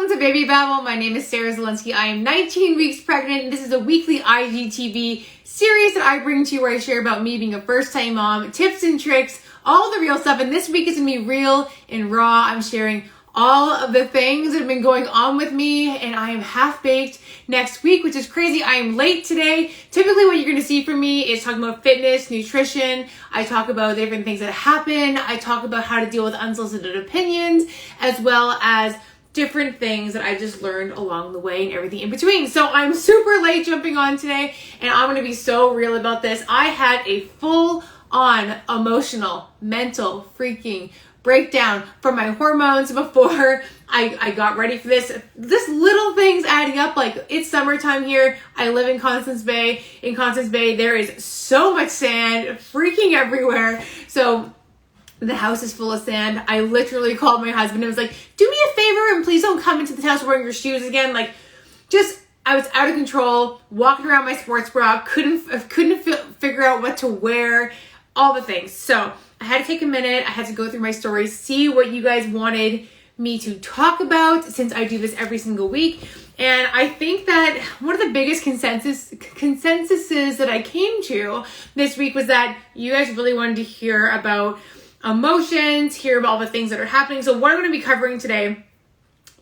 Welcome to Baby Babble. My name is Sarah Zielinski. I am 19 weeks pregnant, and this is a weekly IGTV series that I bring to you where I share about me being a first-time mom, tips and tricks, all the real stuff. And this week is going to be real and raw. I'm sharing all of the things that have been going on with me, and I am half-baked next week, which is crazy. I am late today. Typically what you're going to see from me is talking about fitness, nutrition. I talk about the different things that happen. I talk about how to deal with unsolicited opinions, as well as different things that I just learned along the way and everything in between. So I'm super late jumping on today, and I'm going to be so real about this. I had a full-on emotional, mental, freaking breakdown from my hormones before I got ready for this. This little things adding up. Like, it's summertime here. I live in Constance Bay. In Constance Bay, there is so much sand freaking everywhere. So the house is full of sand. I literally called my husband and was like, do me a favor and please don't come into the house wearing your shoes again. Like, I was out of control, walking around my sports bra, couldn't figure out what to wear, all the things. So I had to take a minute. I had to go through my stories, see what you guys wanted me to talk about, since I do this every single week. And I think that one of the biggest consensuses that I came to this week was that you guys really wanted to hear about emotions, hear about all the things that are happening. So what I'm going to be covering today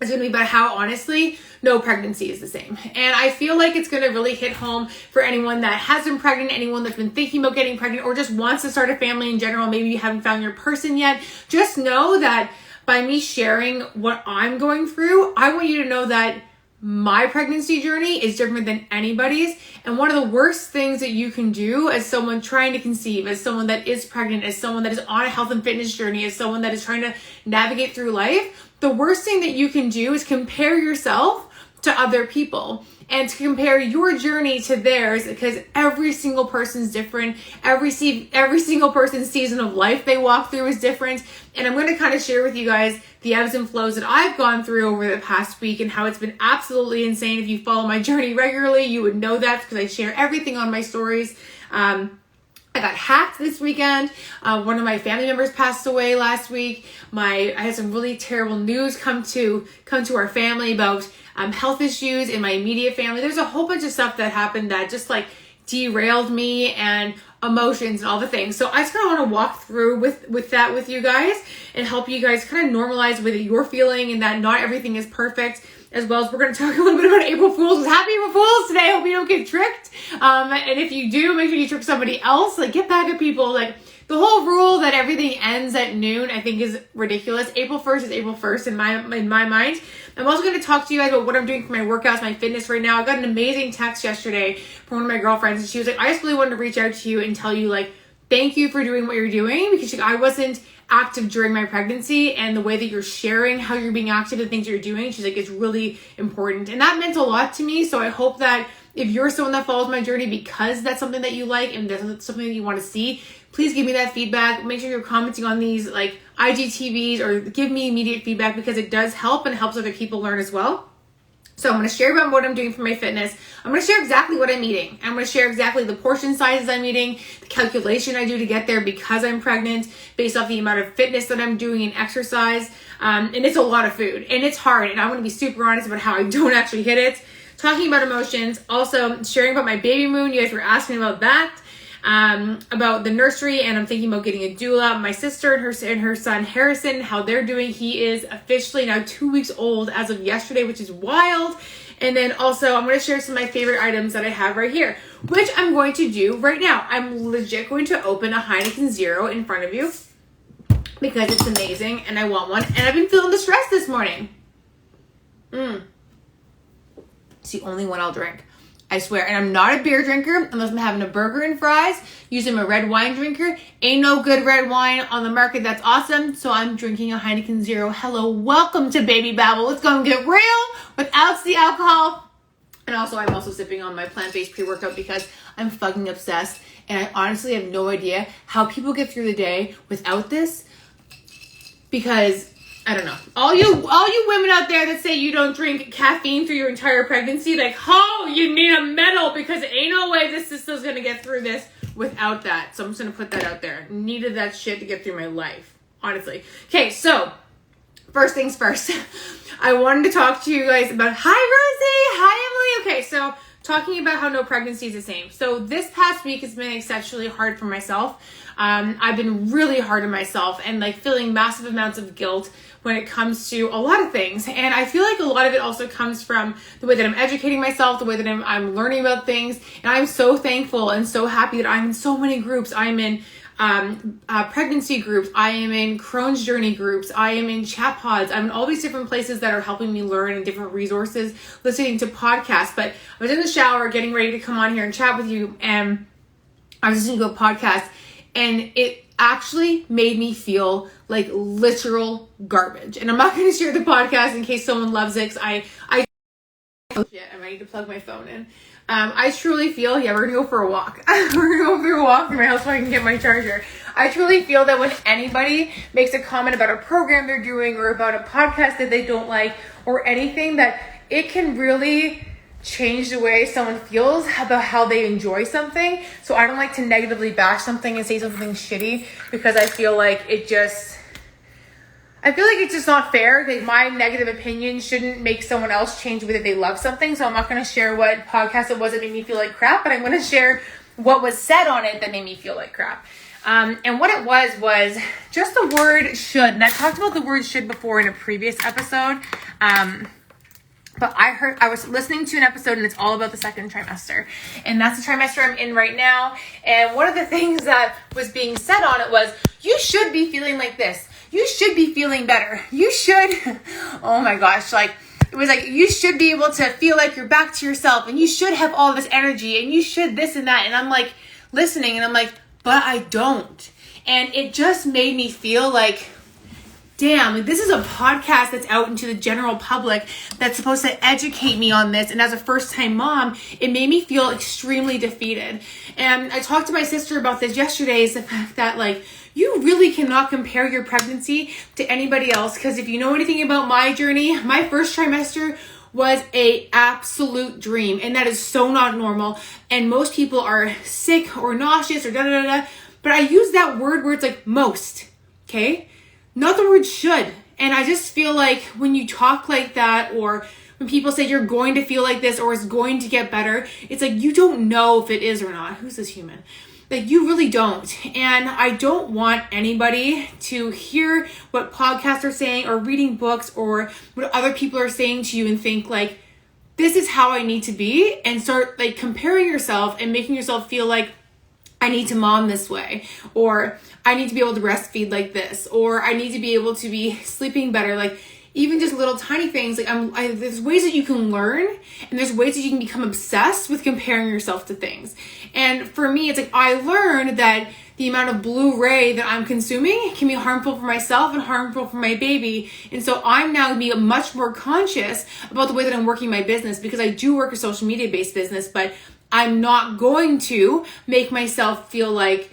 is going to be about how, honestly, no pregnancy is the same. And I feel like it's going to really hit home for anyone that has been pregnant, anyone that's been thinking about getting pregnant, or just wants to start a family in general. Maybe you haven't found your person yet. Just know that by me sharing what I'm going through, I want you to know that my pregnancy journey is different than anybody's. And one of the worst things that you can do as someone trying to conceive, as someone that is pregnant, as someone that is on a health and fitness journey, as someone that is trying to navigate through life, the worst thing that you can do is compare yourself to other people and to compare your journey to theirs, because every single person's different. Every single person's season of life they walk through is different. And I'm going to kind of share with you guys the ebbs and flows that I've gone through over the past week and how it's been absolutely insane. If you follow my journey regularly, you would know that, because I share everything on my stories. I got hacked this weekend. One of my family members passed away last week. I had some really terrible news come to our family about health issues in my immediate family. There's a whole bunch of stuff that happened that just like derailed me, and emotions and all the things. So I just kind of want to walk through with that with you guys and help you guys kind of normalize with your feeling, and that not everything is perfect. As well as we're going to talk a little bit about April Fools. Happy April Fools today. I hope you don't get tricked. And if you do, make sure you trick somebody else. Like, get back at people. Like, the whole rule that everything ends at noon, I think, is ridiculous. April 1st is April 1st in my mind. I'm also going to talk to you guys about what I'm doing for my workouts, my fitness right now. I got an amazing text yesterday from one of my girlfriends, and she was like, I just really wanted to reach out to you and tell you, like, thank you for doing what you're doing, because I wasn't active during my pregnancy, and the way that you're sharing how you're being active and things you're doing, she's like, it's really important. And that meant a lot to me. So I hope that if you're someone that follows my journey because that's something that you like and that's something that you want to see, please give me that feedback. Make sure you're commenting on these like IGTVs, or give me immediate feedback, because it does help and helps other people learn as well. So I'm going to share about what I'm doing for my fitness. I'm going to share exactly what I'm eating. I'm going to share exactly the portion sizes I'm eating, the calculation I do to get there because I'm pregnant, based off the amount of fitness that I'm doing and exercise. And it's a lot of food, and it's hard. And I want to be super honest about how I don't actually hit it. Talking about emotions, also sharing about my baby moon. You guys were asking about that. About the nursery, and I'm thinking about getting a doula. My sister and her son Harrison, how they're doing. He is officially now 2 weeks old as of yesterday, which is wild. And then also I'm going to share some of my favorite items that I have right here, which I'm going to do right now. I'm legit going to open a Heineken Zero in front of you because it's amazing and I want one, and I've been feeling the stress this morning. It's the only one I'll drink, I swear. And I'm not a beer drinker unless I'm having a burger and fries. Usually I'm a red wine drinker. Ain't no good red wine on the market that's awesome. So I'm drinking a Heineken Zero. Hello, welcome to Baby Babble. Let's go and get real without the alcohol. And also, I'm also sipping on my plant-based pre-workout because I'm fucking obsessed. And I honestly have no idea how people get through the day without this, because I don't know. All you women out there that say you don't drink caffeine through your entire pregnancy, like, oh, you need a medal, because ain't no way this sister's gonna get through this without that. So I'm just gonna put that out there. Needed that shit to get through my life, honestly. Okay, so first things first, I wanted to talk to you guys about, hi Rosie, hi Emily. Okay, so talking about how no pregnancy is the same. So this past week has been exceptionally hard for myself. I've been really hard on myself and like feeling massive amounts of guilt when it comes to a lot of things. And I feel like a lot of it also comes from the way that I'm educating myself, the way that I'm learning about things. And I'm so thankful and so happy that I'm in so many groups. I'm in pregnancy groups, I am in Crohn's journey groups, I am in chat pods, I'm in all these different places that are helping me learn and different resources, listening to podcasts. But I was in the shower getting ready to come on here and chat with you, and I was listening to a podcast, and it actually made me feel like literal garbage. And I'm not going to share the podcast in case someone loves it, because oh shit, I'm ready to plug my phone in. I truly feel, we're gonna go for a walk. We're gonna go for a walk from my house so I can get my charger. I truly feel that when anybody makes a comment about a program they're doing or about a podcast that they don't like or anything, that it can really change the way someone feels about how they enjoy something. So I don't like to negatively bash something and say something shitty, because I feel like it's just not fair. Like, my negative opinion shouldn't make someone else change the way that they love something. So I'm not going to share what podcast it was that made me feel like crap, but I'm going to share what was said on it that made me feel like crap. And what it was just the word should. And I talked about the word should before in a previous episode. But I was listening to an episode, and it's all about the second trimester. And that's the trimester I'm in right now. And one of the things that was being said on it was, you should be feeling like this. You should be feeling better. You should, oh my gosh, like, it was like, you should be able to feel like you're back to yourself, and you should have all this energy, and you should this and that. And I'm like listening, and I'm like, but I don't. And it just made me feel like, damn, like, this is a podcast that's out into the general public that's supposed to educate me on this. And as a first-time mom, it made me feel extremely defeated. And I talked to my sister about this yesterday, is the fact that, like, you really cannot compare your pregnancy to anybody else. Because if you know anything about my journey, my first trimester was a absolute dream. And that is so not normal. And most people are sick or nauseous or da-da-da-da. But I use that word where it's like most, okay? Not the word should. And I just feel like when you talk like that, or when people say you're going to feel like this or it's going to get better, it's like, you don't know if it is or not. Who's this human? Like, you really don't. And I don't want anybody to hear what podcasts are saying or reading books or what other people are saying to you and think like, this is how I need to be, and start like comparing yourself and making yourself feel like, I need to mom this way, or I need to be able to breastfeed like this, or I need to be able to be sleeping better. Like, even just little tiny things. Like, there's ways that you can learn, and there's ways that you can become obsessed with comparing yourself to things. And for me, it's like, I learned that the amount of blue ray that I'm consuming can be harmful for myself and harmful for my baby. And so I'm now being much more conscious about the way that I'm working my business, because I do work a social media based business, but I'm not going to make myself feel like,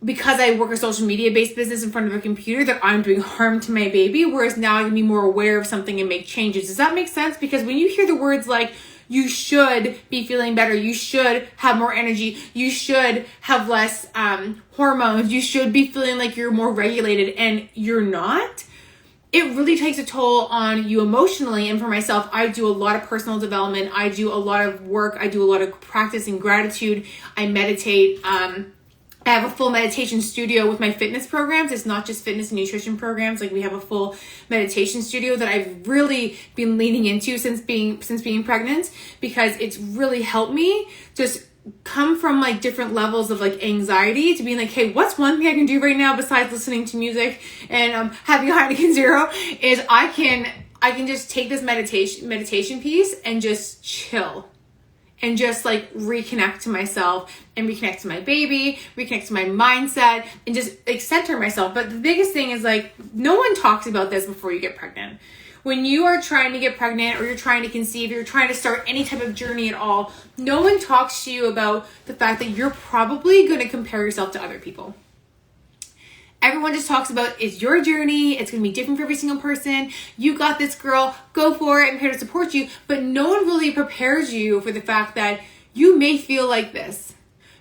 because I work a social media based business in front of a computer, that I'm doing harm to my baby. Whereas now I can be more aware of something and make changes. Does that make sense? Because when you hear the words like, you should be feeling better, you should have more energy, you should have less hormones, you should be feeling like you're more regulated, and you're not, it really takes a toll on you emotionally. And for myself, I do a lot of personal development. I do a lot of work. I do a lot of practice in gratitude. I meditate. I have a full meditation studio with my fitness programs. It's not just fitness and nutrition programs. Like, we have a full meditation studio that I've really been leaning into since being pregnant, because it's really helped me just come from like different levels of like anxiety to being like, hey, what's one thing I can do right now besides listening to music and having a Heineken Zero, is I can just take this meditation piece and just chill. And just like reconnect to myself and reconnect to my baby, reconnect to my mindset, and just like center myself. But the biggest thing is, like, no one talks about this before you get pregnant. When you are trying to get pregnant, or you're trying to conceive, you're trying to start any type of journey at all, no one talks to you about the fact that you're probably going to compare yourself to other people. Everyone just talks about, it's your journey, it's going to be different for every single person, you got this, girl, go for it, I'm here to support you. But no one really prepares you for the fact that you may feel like this.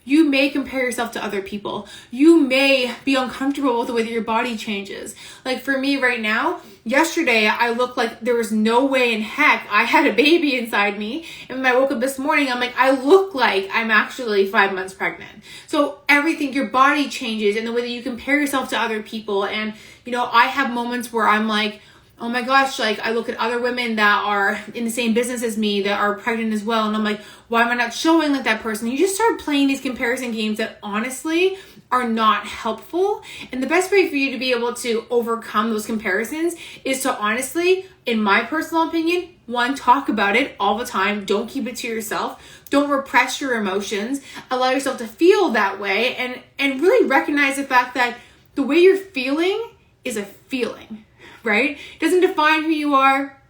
You may compare yourself to other people. You may be uncomfortable with the way that your body changes. Like for me right now, yesterday I looked like there was no way in heck I had a baby inside me. And when I woke up this morning, I'm like, I look like I'm actually 5 months pregnant. So everything, your body changes and the way that you compare yourself to other people. And, you know, I have moments where I'm like, oh my gosh, like I look at other women that are in the same business as me that are pregnant as well. And I'm like, why am I not showing like that person? You just start playing these comparison games that honestly are not helpful. And the best way for you to be able to overcome those comparisons is to honestly, in my personal opinion, one, talk about it all the time. Don't keep it to yourself. Don't repress your emotions. Allow yourself to feel that way and really recognize the fact that the way you're feeling is a feeling. Right? It doesn't define who you are.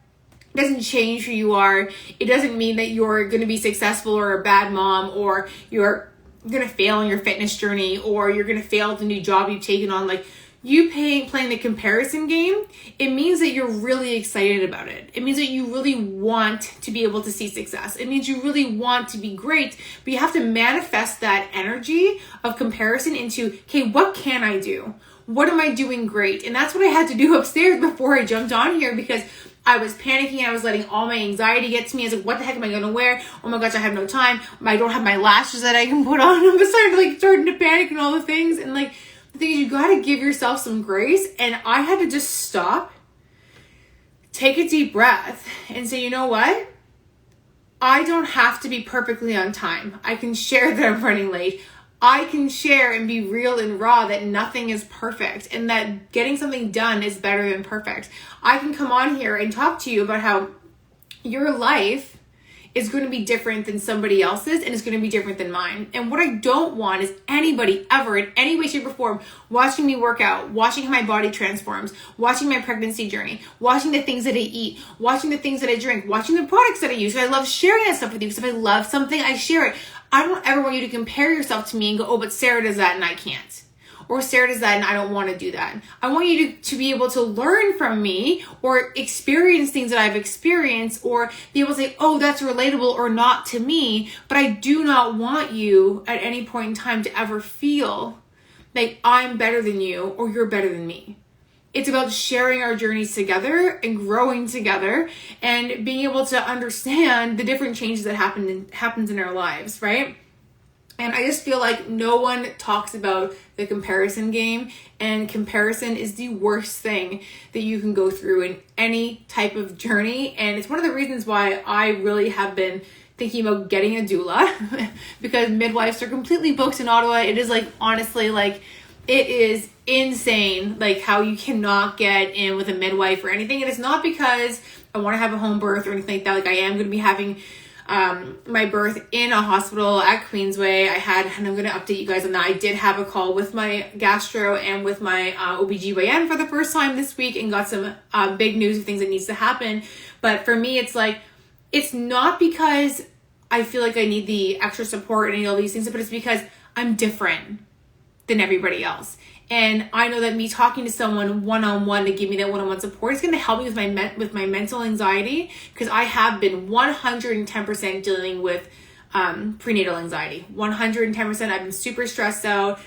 It doesn't change who you are. It doesn't mean that you're going to be successful or a bad mom, or you're going to fail in your fitness journey, or you're going to fail at the new job you've taken on. Like you playing the comparison game, it means that you're really excited about it. It means that you really want to be able to see success. It means you really want to be great, but you have to manifest that energy of comparison into, okay, what can I do? What am I doing great? And that's what I had to do upstairs before I jumped on here, because I was panicking. I was letting all my anxiety get to me. I was like, what the heck am I going to wear? Oh my gosh, I have no time. I don't have my lashes that I can put on. I'm starting to panic and all the things. And like, the thing is, you got to give yourself some grace. And I had to just stop, take a deep breath and say, you know what? I don't have to be perfectly on time. I can share that I'm running late. I can share and be real and raw that nothing is perfect and that getting something done is better than perfect. I can come on here and talk to you about how your life is going to be different than somebody else's and it's going to be different than mine. And what I don't want is anybody ever in any way, shape, or form watching me work out, watching how my body transforms, watching my pregnancy journey, watching the things that I eat, watching the things that I drink, watching the products that I use. So I love sharing that stuff with you because if I love something, I share it. I don't ever want you to compare yourself to me and go, oh, but Sarah does that and I can't. Or Sarah does that and I don't want to do that. I want you to be able to learn from me or experience things that I've experienced or be able to say, oh, that's relatable or not to me. But I do not want you at any point in time to ever feel like I'm better than you or you're better than me. It's about sharing our journeys together and growing together and being able to understand the different changes that happens in our lives, right? And I just feel like no one talks about the comparison game, and comparison is the worst thing that you can go through in any type of journey. And it's one of the reasons why I really have been thinking about getting a doula because midwives are completely booked in Ottawa. It is like, honestly, like it is insane, like how you cannot get in with a midwife or anything. And it's not because I want to have a home birth or anything like that. Like I am going to be having my birth in a hospital at Queensway. And I'm going to update you guys on that. I did have a call with my gastro and with my OBGYN for the first time this week and got some big news of things that needs to happen. But for me, it's like, it's not because I feel like I need the extra support and I need all these things, but it's because I'm different than everybody else. And I know that me talking to someone one-on-one to give me that one-on-one support is going to help me with my mental anxiety, because I have been 110% dealing with prenatal anxiety. 110%. I've been super stressed out,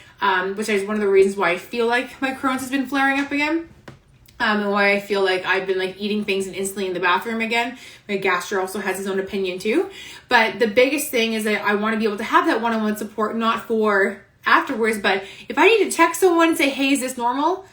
which is one of the reasons why I feel like my Crohn's has been flaring up again. And why I feel like I've been like eating things and instantly in the bathroom again. My gastro also has his own opinion too. But the biggest thing is that I want to be able to have that one-on-one support, not for afterwards, but if I need to text someone and say, hey, is this normal?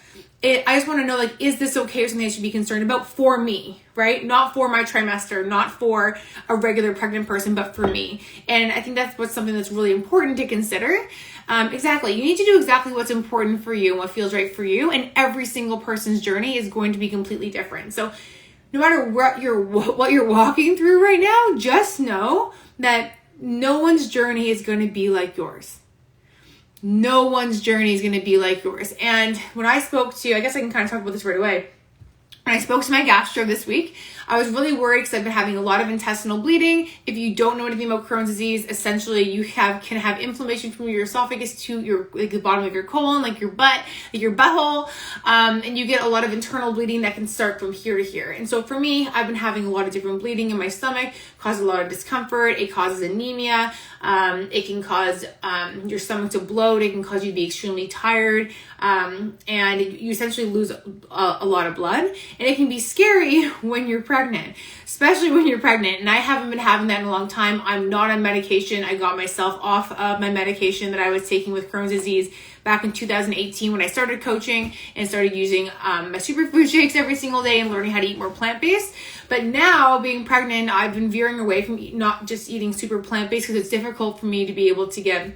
I just want to know, like, is this okay or something I should be concerned about for me, right? Not for my trimester, not for a regular pregnant person, but for me. And I think that's what's something that's really important to consider. Exactly. You need to do exactly what's important for you and what feels right for you. And every single person's journey is going to be completely different. So no matter what you're walking through right now, just know that no one's journey is going to be like yours. No one's journey is going to be like yours. And when I spoke to, I guess I can kind of talk about this right away. When I spoke to my gastro this week, I was really worried because I've been having a lot of intestinal bleeding. If you don't know anything about Crohn's disease, essentially you can have inflammation from your esophagus to your the bottom of your colon, like your butt, like your butthole, and you get a lot of internal bleeding that can start from here to here. And so for me, I've been having a lot of different bleeding in my stomach, causes a lot of discomfort. It causes anemia. It can cause your stomach to bloat. It can cause you to be extremely tired, and you essentially lose a lot of blood. And it can be scary when you're pregnant, especially when you're pregnant. And I haven't been having that in a long time. I'm not on medication. I got myself off of my medication that I was taking with Crohn's disease back in 2018 when I started coaching and started using my superfood shakes every single day and learning how to eat more plant-based. But now, being pregnant, I've been veering away from not just eating super plant-based because it's difficult for me to be able to get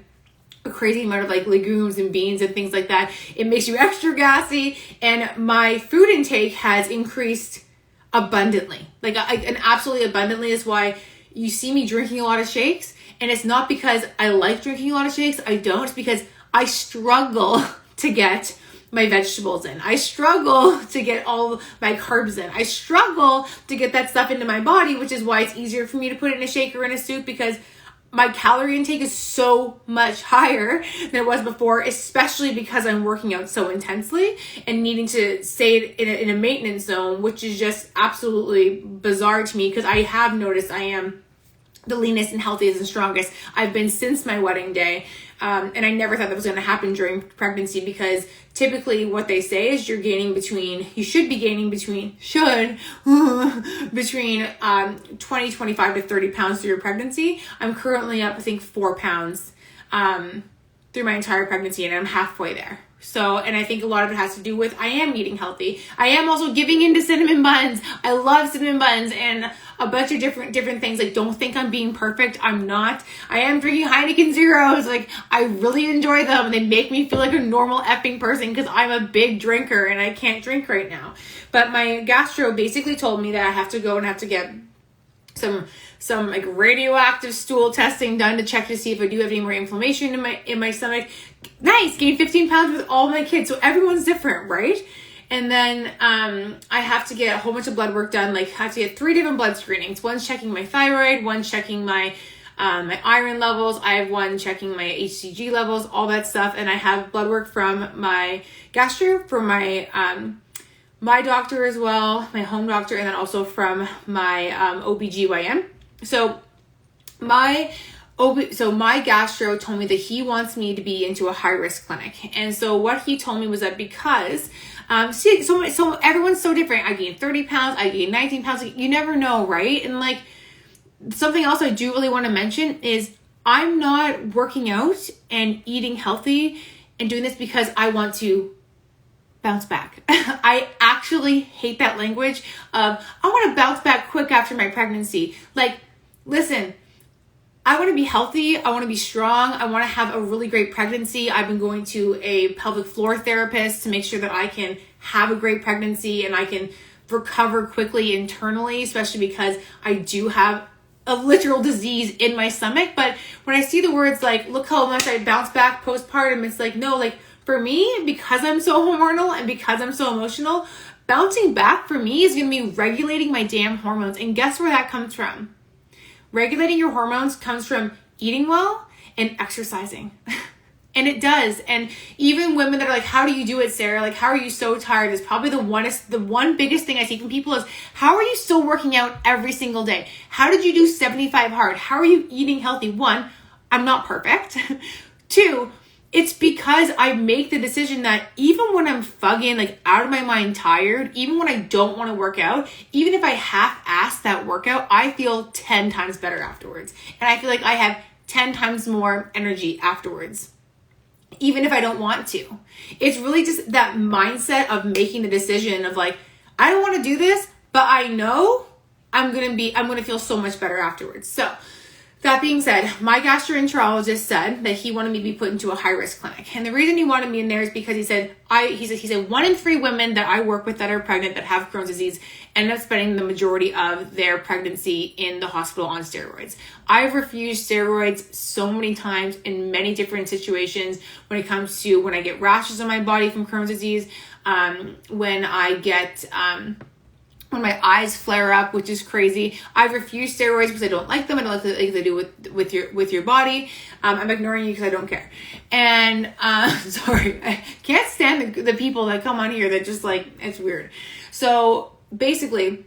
a crazy amount of like legumes and beans and things like that. It makes you extra gassy, and my food intake has increased abundantly, like and absolutely abundantly. Is why you see me drinking a lot of shakes, and it's not because I like drinking a lot of shakes. I don't. It's because I struggle to get my vegetables in. I struggle to get all my carbs in. I struggle to get that stuff into my body, which is why it's easier for me to put it in a shake or in a soup, because my calorie intake is so much higher than it was before, especially because I'm working out so intensely and needing to stay in a maintenance zone, which is just absolutely bizarre to me because I have noticed I am the leanest and healthiest and strongest I've been since my wedding day. And I never thought that was going to happen during pregnancy, because typically what they say is you should be gaining between 20, 25 to 30 pounds through your pregnancy. I'm currently up, I think, 4 pounds through my entire pregnancy, and I'm halfway there. So, and I think a lot of it has to do with I am eating healthy. I am also giving into cinnamon buns. I love cinnamon buns and a bunch of different things. Like, don't think I'm being perfect. I'm not. I am drinking Heineken Zeros. Like, I really enjoy them. They make me feel like a normal effing person because I'm a big drinker and I can't drink right now. But my gastro basically told me that I have to go and have to get some like radioactive stool testing done to check to see if I do have any more inflammation in my stomach. Nice, gained 15 pounds with all my kids. So everyone's different, right? And then I have to get a whole bunch of blood work done. Like, I have to get 3 different blood screenings. One's checking my thyroid, one's checking my iron levels. I have one checking my HCG levels, all that stuff. And I have blood work from my gastro, from my my doctor as well, my home doctor, and then also from my OBGYN. So my gastro told me that he wants me to be into a high-risk clinic. And so what he told me was that because, so everyone's so different. I gained 30 pounds, I gained 19 pounds. Like, you never know, right? And like, something else I do really want to mention is I'm not working out and eating healthy and doing this because I want to bounce back. I actually hate that language of, I want to bounce back quick after my pregnancy. Like, listen, I want to be healthy. I want to be strong. I want to have a really great pregnancy. I've been going to a pelvic floor therapist to make sure that I can have a great pregnancy and I can recover quickly internally, especially because I do have a literal disease in my stomach. But when I see the words like, look how much I bounce back postpartum, it's like, no, like, for me, because I'm so hormonal and because I'm so emotional, bouncing back for me is going to be regulating my damn hormones. And guess where that comes from? Regulating your hormones comes from eating well and exercising. And it does. And even women that are like, how do you do it, Sarah? Like, how are you so tired? Is probably the one biggest thing I see from people is, how are you still working out every single day? How did you do 75 hard? How are you eating healthy? 1, I'm not perfect. 2, it's because I make the decision that even when I'm fucking like out of my mind tired, even when I don't want to work out, even if I half-ass that workout, I feel 10 times better afterwards. And I feel like I have 10 times more energy afterwards, even if I don't want to. It's really just that mindset of making the decision of like, I don't want to do this, but I know I'm going to feel so much better afterwards. So that being said, my gastroenterologist said that he wanted me to be put into a high-risk clinic. And the reason he wanted me in there is because he said 1 in 3 women that I work with that are pregnant that have Crohn's disease end up spending the majority of their pregnancy in the hospital on steroids. I've refused steroids so many times in many different situations when it comes to when I get rashes on my body from Crohn's disease, when I get when my eyes flare up, which is crazy. I refuse steroids because I don't like them. I don't like what they do with your body. I'm ignoring you because I don't care. And sorry, I can't stand the people that come on here that just like, it's weird. So basically,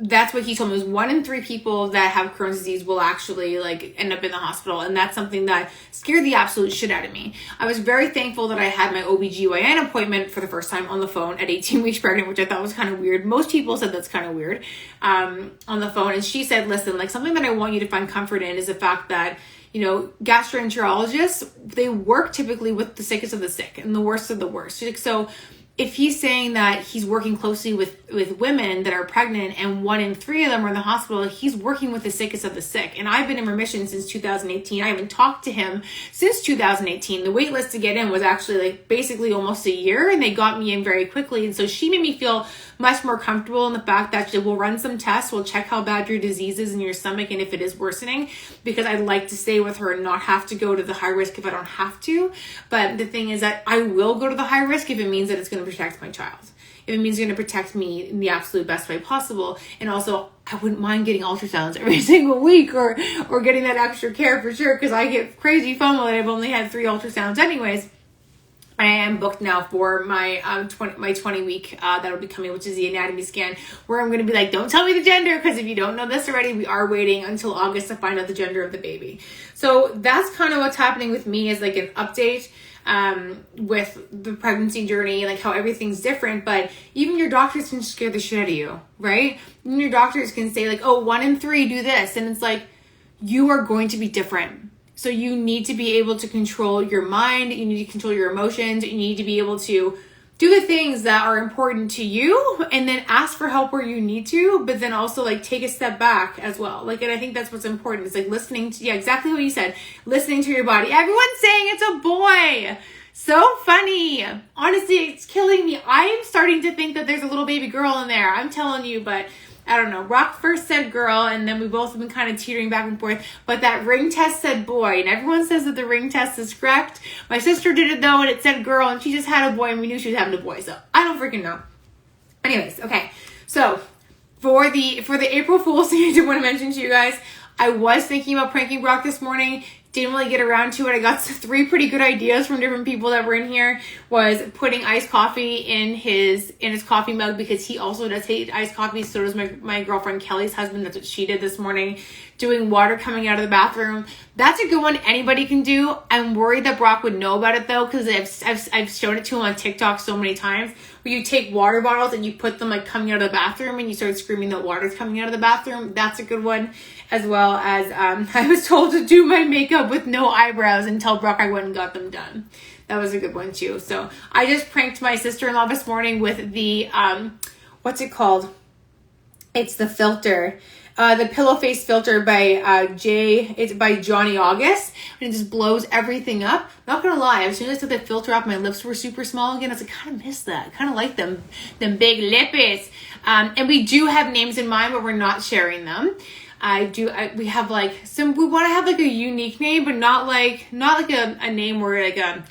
that's what he told me, was 1 in 3 people that have Crohn's disease will actually like end up in the hospital. And that's something that scared the absolute shit out of me. I was very thankful that I had my OBGYN appointment for the first time on the phone at 18 weeks pregnant, which I thought was kind of weird. Most people said that's kind of weird, on the phone. And she said, listen, like, something that I want you to find comfort in is the fact that, you know, gastroenterologists, they work typically with the sickest of the sick and the worst of the worst. So if he's saying that he's working closely with women that are pregnant and 1 in 3 of them are in the hospital, he's working with the sickest of the sick. And I've been in remission since 2018. I haven't talked to him since 2018. The wait list to get in was actually like basically almost a year, and they got me in very quickly. And so she made me feel much more comfortable in the fact that we'll run some tests, we'll check how bad your disease is in your stomach and if it is worsening, because I'd like to stay with her and not have to go to the high risk if I don't have to. But the thing is that I will go to the high risk if it means that it's going to protect my child. If it means it's going to protect me in the absolute best way possible. And also, I wouldn't mind getting ultrasounds every single week or getting that extra care for sure, because I get crazy FOMO that I've only had 3 ultrasounds anyways. I am booked now for my 20 week that'll be coming, which is the anatomy scan, where I'm going to be like, don't tell me the gender, because if you don't know this already, we are waiting until August to find out the gender of the baby. So that's kind of what's happening with me, is like an update with the pregnancy journey, like how everything's different. But even your doctors can scare the shit out of you, right? Even your doctors can say like, oh, 1 in 3 do this, and it's like, you are going to be different. So you need to be able to control your mind. You need to control your emotions. You need to be able to do the things that are important to you, and then ask for help where you need to, but then also like take a step back as well. Like, and I think that's what's important. It's like listening to, yeah, exactly what you said, listening to your body. Everyone's saying it's a boy. So funny. Honestly, it's killing me. I'm starting to think that there's a little baby girl in there. I'm telling you, but I don't know. Rock first said girl, and then we both have been kind of teetering back and forth. But that ring test said boy, and everyone says that the ring test is correct. My sister did it though, and it said girl, and she just had a boy, and we knew she was having a boy. So I don't freaking know. Anyways, okay. So for the April Fool's thing, I did want to mention to you guys, I was thinking about pranking Brock this morning. Didn't really get around to it. I got 3 pretty good ideas from different people that were in here. Was putting iced coffee in his coffee mug, because he also does hate iced coffee. So does my girlfriend Kelly's husband. That's what she did this morning. Doing water coming out of the bathroom. That's a good one. Anybody can do. I'm worried that Brock would know about it though, because I've shown it to him on TikTok so many times, where you take water bottles and you put them like coming out of the bathroom, and you start screaming that water's coming out of the bathroom. That's a good one. As well as I was told to do my makeup with no eyebrows and tell Brock I went and got them done. That was a good one too. So I just pranked my sister-in-law this morning with the, what's it called? It's the filter. The pillow face filter by it's by Johnny August, and it just blows everything up. Not gonna lie, as soon as I took the filter off, my lips were super small again. I was like, kind of miss that. Kind of like them big lippies. And we do have names in mind, but we're not sharing them. We have like we want to have like a unique name, but not like a name where like a,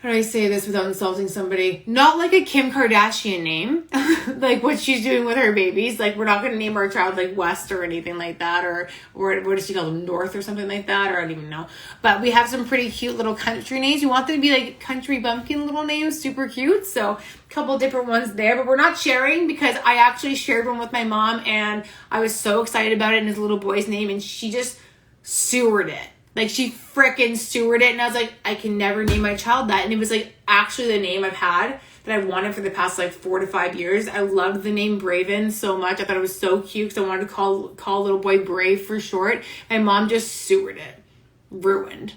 how do I say this without insulting somebody? Not like a Kim Kardashian name, like what she's doing with her babies. Like, we're not going to name our child like West or anything like that, or what does she call them, North or something like that, or I don't even know. But we have some pretty cute little country names. We want them to be like country bumpkin little names, super cute. So a couple different ones there, but we're not sharing, because I actually shared one with my mom, and I was so excited about it, and his little boy's name, and she just sewered it. Like, she frickin' stewarded it, and I was like, I can never name my child that. And it was like actually the name I've had that I've wanted for the past like 4 to 5 years. I loved the name Braven so much. I thought it was so cute, because I wanted to call little boy Brave for short. My mom just sewered it. Ruined.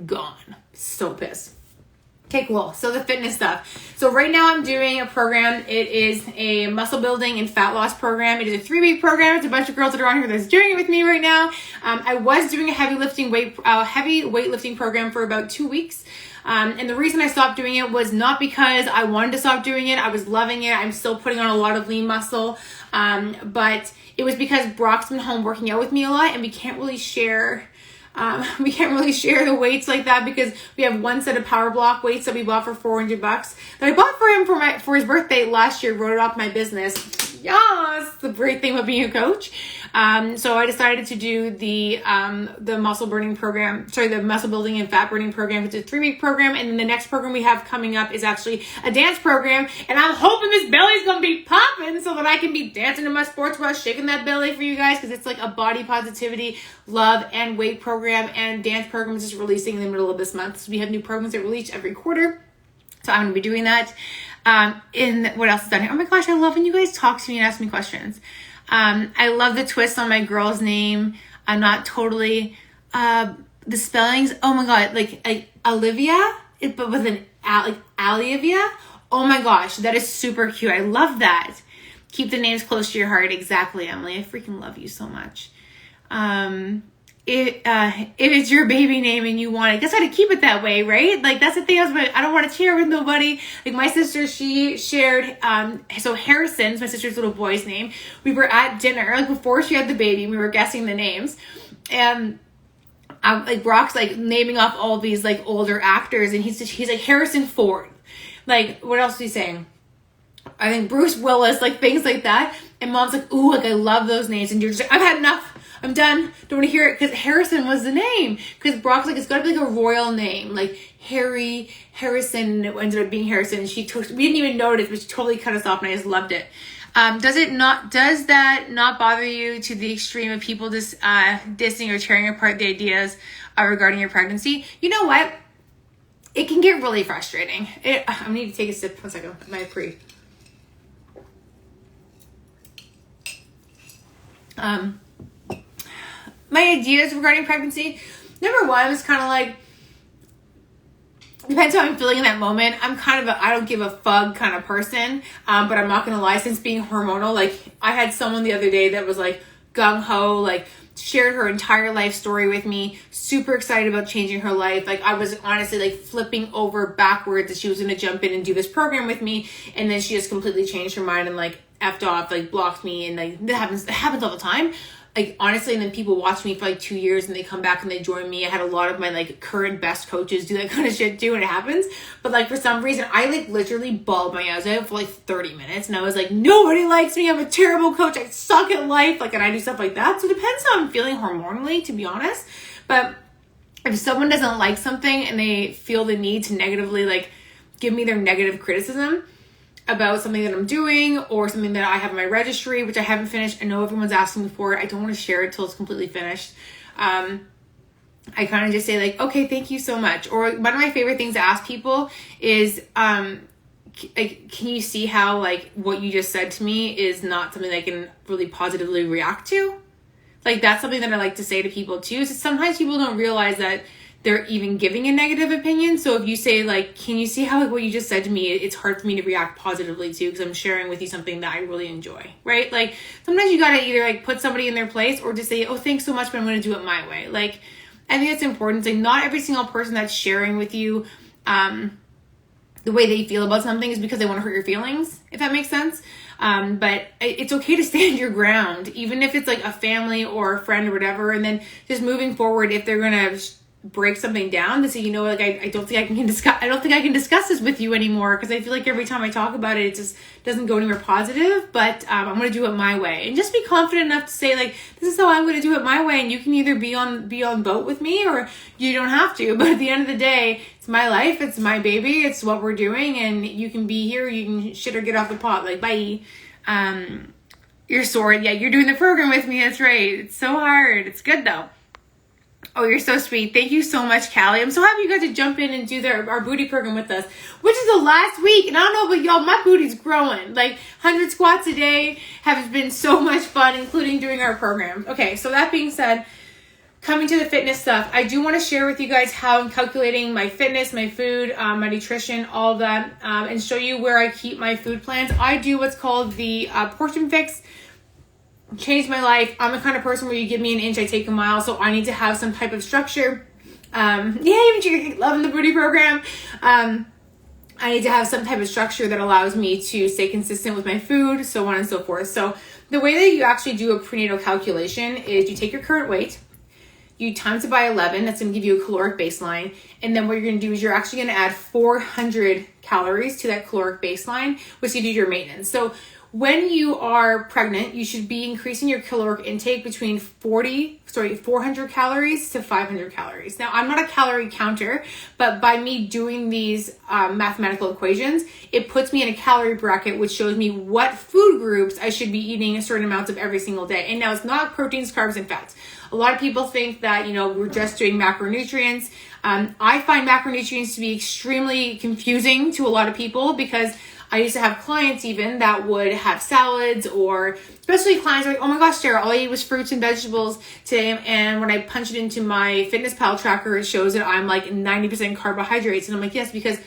Gone. So pissed. Okay, cool. So the fitness stuff. So right now I'm doing a program. It is a muscle building and fat loss program. It is a 3-week program. It's a bunch of girls that are on here that's doing it with me right now. I was doing a heavy weightlifting program for about 2 weeks. And the reason I stopped doing it was not because I wanted to stop doing it. I was loving it. I'm still putting on a lot of lean muscle. But it was because Brock's been home working out with me a lot, and we can't really share We can't really share the weights like that because we have one set of power block weights that we bought for $400 that I bought for him for his birthday last year. Wrote it off my business. Yes, the great thing about being a coach. So I decided to do the muscle burning program, the muscle building and fat burning program. It's a 3-week program. And then the next program we have coming up is actually a dance program. And I'm hoping this belly's going to be popping so that I can be dancing to my sports bra, shaking that belly for you guys. Cause it's like a body positivity, love and weight program, and dance program is just releasing in the middle of this month. So we have new programs that release every quarter. So I'm going to be doing that. In what else is done here? Oh my gosh, I love when you guys talk to me and ask me questions. I love the twist on my girl's name. I'm not totally, the spellings. Oh my God, like Olivia, but with an Alivia. Oh my gosh, that is super cute. I love that. Keep the names close to your heart. Exactly, Emily. I freaking love you so much. If it's your baby name and you want it, guess how to keep it that way, right? Like that's the thing. I don't want to share with nobody. Like my sister, she shared, so Harrison's my sister's little boy's name. We were at dinner, like before she had the baby, we were guessing the names. And like Brock's like naming off all these like older actors, and he's like Harrison Ford. Like what else is he saying? I think Bruce Willis, like things like that. And Mom's like, ooh, like I love those names. And you're just like, I've had enough. I'm done. Don't want to hear it. Because Harrison was the name. Because Brock's like, it's got to be like a royal name. Like Harrison. It ended up being Harrison. We didn't even notice, but she totally cut us off and I just loved it. Does that not bother you to the extreme of people just dissing or tearing apart the ideas regarding your pregnancy? You know what? It can get really frustrating. I need to take a sip. 1 second. My pre. My ideas regarding pregnancy, number one is kind of like, depends how I'm feeling in that moment. I'm kind of I don't give a fuck kind of person, but I'm not going to lie, since being hormonal, like I had someone the other day that was like gung-ho, like shared her entire life story with me, super excited about changing her life. Like I was honestly like flipping over backwards that she was going to jump in and do this program with me, and then she just completely changed her mind and like effed off, like blocked me, and like it happens all the time. Like honestly, and then people watch me for like 2 years and they come back and they join me. I had a lot of my like current best coaches do that kind of shit too, and it happens. But like for some reason, I like literally bawled my eyes out for like 30 minutes, and I was like, nobody likes me. I'm a terrible coach. I suck at life. Like, and I do stuff like that. So it depends how I'm feeling hormonally, to be honest. But if someone doesn't like something and they feel the need to negatively like give me their negative criticism about something that I'm doing or something that I have in my registry, which I haven't finished. I know everyone's asking me for it. I don't want to share it till it's completely finished. I kind of just say like, okay, thank you so much. Or one of my favorite things to ask people is, can you see how like what you just said to me is not something that I can really positively react to? Like that's something that I like to say to people too. So sometimes people don't realize that they're even giving a negative opinion. So if you say like, can you see how like what you just said to me, it's hard for me to react positively to, because I'm sharing with you something that I really enjoy, right? Like sometimes you gotta either like put somebody in their place or just say, oh, thanks so much, but I'm gonna do it my way. Like I think it's important. Like not every single person that's sharing with you the way they feel about something is because they want to hurt your feelings, if that makes sense. But it's okay to stand your ground, even if it's like a family or a friend or whatever. And then just moving forward, if they're gonna break something down to say, you know, like I don't think I can discuss this with you anymore, because I feel like every time I talk about it, it just doesn't go anywhere positive. But I'm gonna do it my way, and just be confident enough to say like, this is how I'm gonna do it my way, and you can either be on boat with me or you don't have to. But at the end of the day, it's my life, it's my baby, it's what we're doing, and you can be here, you can shit or get off the pot. Like bye. You're sore. Yeah, you're doing the program with me. That's right. It's so hard. It's good though. Oh, you're so sweet. Thank you so much, Callie. I'm so happy you got to jump in and do our booty program with us, which is the last week. And I don't know, but y'all, my booty's growing. Like 100 squats a day have been so much fun, including doing our program. Okay, so that being said, coming to the fitness stuff, I do want to share with you guys how I'm calculating my fitness, my food, my nutrition, all that, and show you where I keep my food plans. I do what's called the portion fix. Changed my life. I'm the kind of person where you give me an inch, I take a mile. So I need to have some type of structure. Even loving the booty program. I need to have some type of structure that allows me to stay consistent with my food, so on and so forth. So the way that you actually do a prenatal calculation is you take your current weight, you times it by 11. That's going to give you a caloric baseline. And then what you're going to do is you're actually going to add 400 calories to that caloric baseline, which you do your maintenance. So when you are pregnant, you should be increasing your caloric intake between 400 calories to 500 calories. Now, I'm not a calorie counter, but by me doing these mathematical equations, it puts me in a calorie bracket, which shows me what food groups I should be eating a certain amounts of every single day. And now it's not proteins, carbs, and fats. A lot of people think that, we're just doing macronutrients. I find macronutrients to be extremely confusing to a lot of people, because I used to have clients even that would have salads, or especially clients are like, oh my gosh, Sarah, all I ate was fruits and vegetables today. And when I punch it into my FitnessPal tracker, it shows that I'm like 90% carbohydrates. And I'm like, yes, because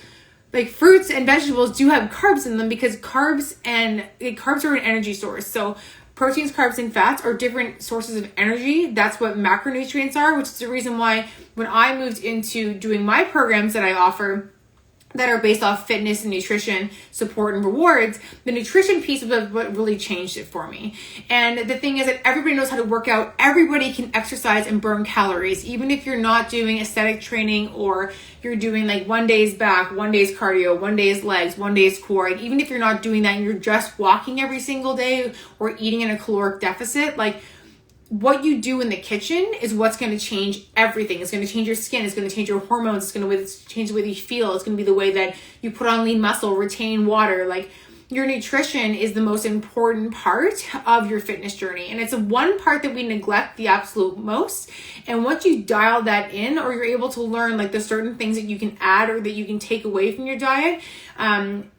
like fruits and vegetables do have carbs in them, because carbs are an energy source. So proteins, carbs, and fats are different sources of energy. That's what macronutrients are, which is the reason why when I moved into doing my programs that I offer, that are based off fitness and nutrition support and rewards, the nutrition piece of what really changed it for me. And the thing is that everybody knows how to work out. Everybody can exercise and burn calories, even if you're not doing aesthetic training, or you're doing like 1 day's back, 1 day's cardio, 1 day's legs, 1 day's core. And even if you're not doing that and you're just walking every single day or eating in a caloric deficit, like, what you do in the kitchen is what's going to change everything. It's going to change your skin. It's going to change your hormones. It's going to change the way that you feel. It's going to be the way that you put on lean muscle, retain water. Like, your nutrition is the most important part of your fitness journey. And it's one part that we neglect the absolute most. And once you dial that in, or you're able to learn like the certain things that you can add or that you can take away from your diet,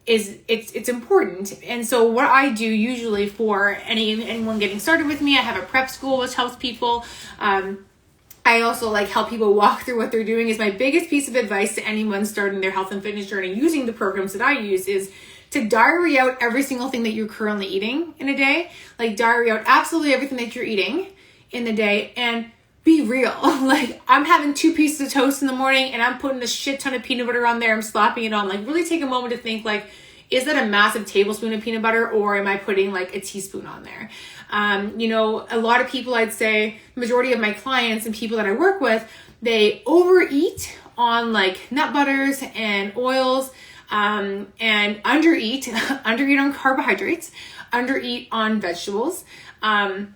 it's important. And so what I do usually for anyone getting started with me, I have a prep school which helps people. I also help people walk through what they're doing. Is my biggest piece of advice to anyone starting their health and fitness journey using the programs that I use is to diary out every single thing that you're currently eating in a day. Like, diary out absolutely everything that you're eating in the day and be real. Like, I'm having 2 pieces of toast in the morning and I'm putting a shit ton of peanut butter on there. I'm slapping it on. Like, really take a moment to think, like, is that a massive tablespoon of peanut butter, or am I putting like a teaspoon on there? A lot of people, I'd say majority of my clients and people that I work with, they overeat on like nut butters and oils, and undereat on carbohydrates, undereat on vegetables, and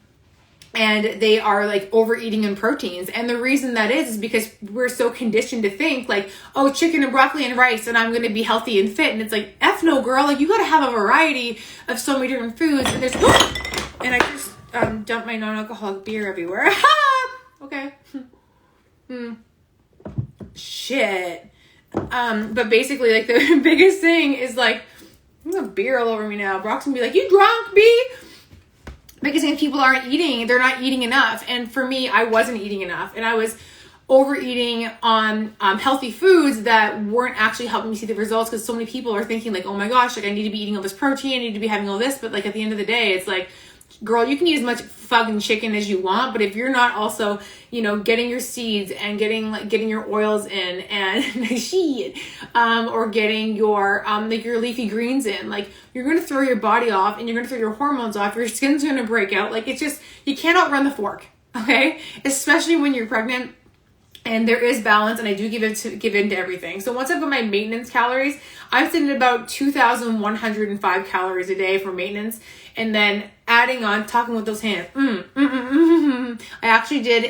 they are like overeating in proteins. And the reason that is because we're so conditioned to think like, oh, chicken and broccoli and rice and I'm going to be healthy and fit. And it's like, F no, girl, like, you got to have a variety of so many different foods. And there's, and I just dumped my non-alcoholic beer everywhere. Okay. Shit. But basically, like, the biggest thing is like, there's a beer all over me now. Brock's gonna be like, you drunk, B? Because people aren't eating, they're not eating enough. And for me, I wasn't eating enough, and I was overeating on healthy foods that weren't actually helping me see the results, because so many people are thinking like, oh my gosh, like, I need to be eating all this protein, I need to be having all this. But like, at the end of the day, it's like, girl, you can eat as much fucking chicken as you want, but if you're not also, getting your seeds and getting your oils in and shit, or getting your your leafy greens in, like, you're gonna throw your body off and you're gonna throw your hormones off. Your skin's gonna break out. Like, it's just, you can't outrun the fork, okay? Especially when you're pregnant. And there is balance, and I do give in to everything. So once I put my maintenance calories, I'm sitting at about 2,105 calories a day for maintenance. And then adding on, talking with those hands. I actually did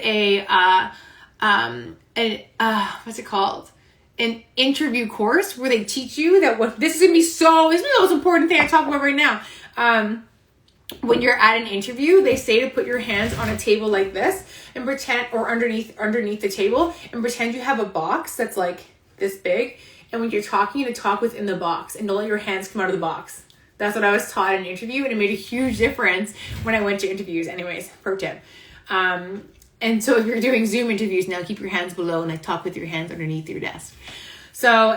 what's it called? An interview course where they teach you that this is going to be the most important thing I talk about right now. When you're at an interview, they say to put your hands on a table like this and pretend, or underneath the table, and pretend you have a box that's like this big. And when you're talking, to talk within the box and don't let your hands come out of the box. That's what I was taught in an interview, and it made a huge difference when I went to interviews. Anyways, pro tip. And so if you're doing Zoom interviews now, keep your hands below and talk with your hands underneath your desk. So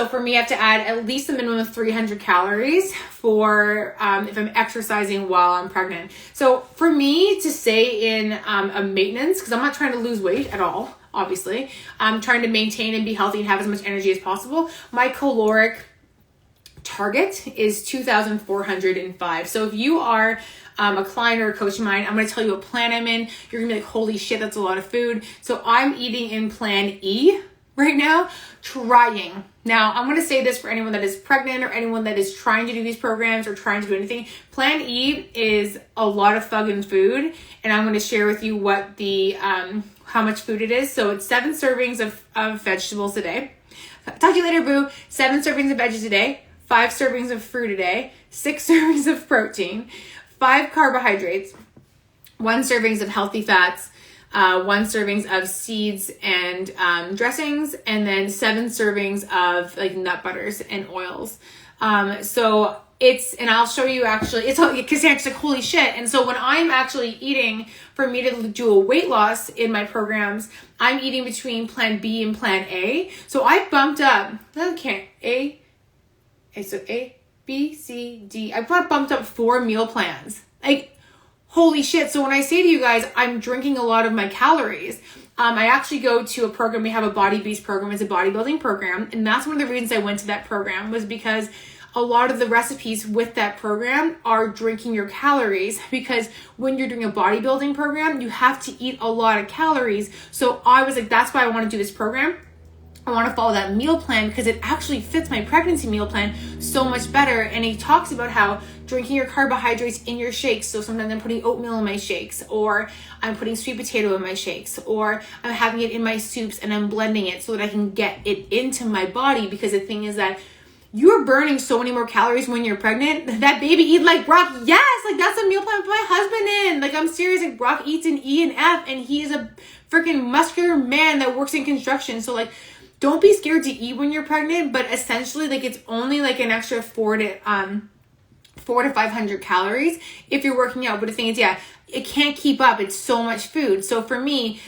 for me, I have to add at least a minimum of 300 calories for if I'm exercising while I'm pregnant. So for me to stay in a maintenance, because I'm not trying to lose weight at all, obviously. I'm trying to maintain and be healthy and have as much energy as possible. My caloric target is 2,405. So if you are a client or a coach of mine, I'm going to tell you what plan I'm in. You're going to be like, holy shit, that's a lot of food. So I'm eating in plan E right now, trying. Now, I'm going to say this for anyone that is pregnant or anyone that is trying to do these programs or trying to do anything. Plan E is a lot of fucking food, and I'm going to share with you what the how much food it is. So it's 7 servings of vegetables a day. Talk to you later, boo. 7 servings of veggies a day, 5 servings of fruit a day, 6 servings of protein, 5 carbohydrates, 1 servings of healthy fats, 1 servings of seeds and dressings, and then 7 servings of like nut butters and oils. So it's, and I'll show you actually, it's all, because it's like, holy shit. And so when I'm actually eating, for me to do a weight loss in my programs, I'm eating between plan B and plan A. So I bumped up, so A, B, C, D. I bumped up 4 meal plans. Like, holy shit. So when I say to you guys, I'm drinking a lot of my calories, I actually go to a program. We have a Body Beast program. It's a bodybuilding program. And that's one of the reasons I went to that program, was because a lot of the recipes with that program are drinking your calories, because when you're doing a bodybuilding program, you have to eat a lot of calories. So I was like, that's why I want to do this program. I want to follow that meal plan because it actually fits my pregnancy meal plan so much better. And he talks about how drinking your carbohydrates in your shakes. So sometimes I'm putting oatmeal in my shakes, or I'm putting sweet potato in my shakes, or I'm having it in my soups and I'm blending it so that I can get it into my body. Because the thing is that you're burning so many more calories when you're pregnant. That baby eat like Brock. Yes, like that's a meal plan for my husband in. Like, I'm serious. Like, Brock eats an E and F, and he is a freaking muscular man that works in construction. So like, don't be scared to eat when you're pregnant, but essentially like it's only like an extra 400 to 500 calories if you're working out. But the thing is, yeah, it can't keep up. It's so much food. So for me,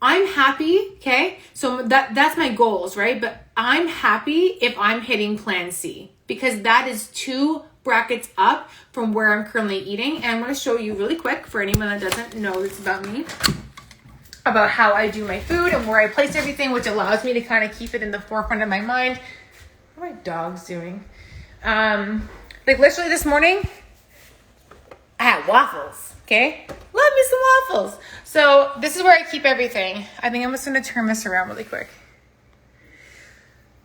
I'm happy, okay? So that's my goals, right? But I'm happy if I'm hitting plan C, because that is 2 brackets up from where I'm currently eating. And I'm going to show you really quick, for anyone that doesn't know this about me, about how I do my food and where I place everything, which allows me to kind of keep it in the forefront of my mind. What are my dogs doing? Like literally this morning, I had waffles, okay? Love me some waffles. So this is where I keep everything. I think I'm just going to turn this around really quick.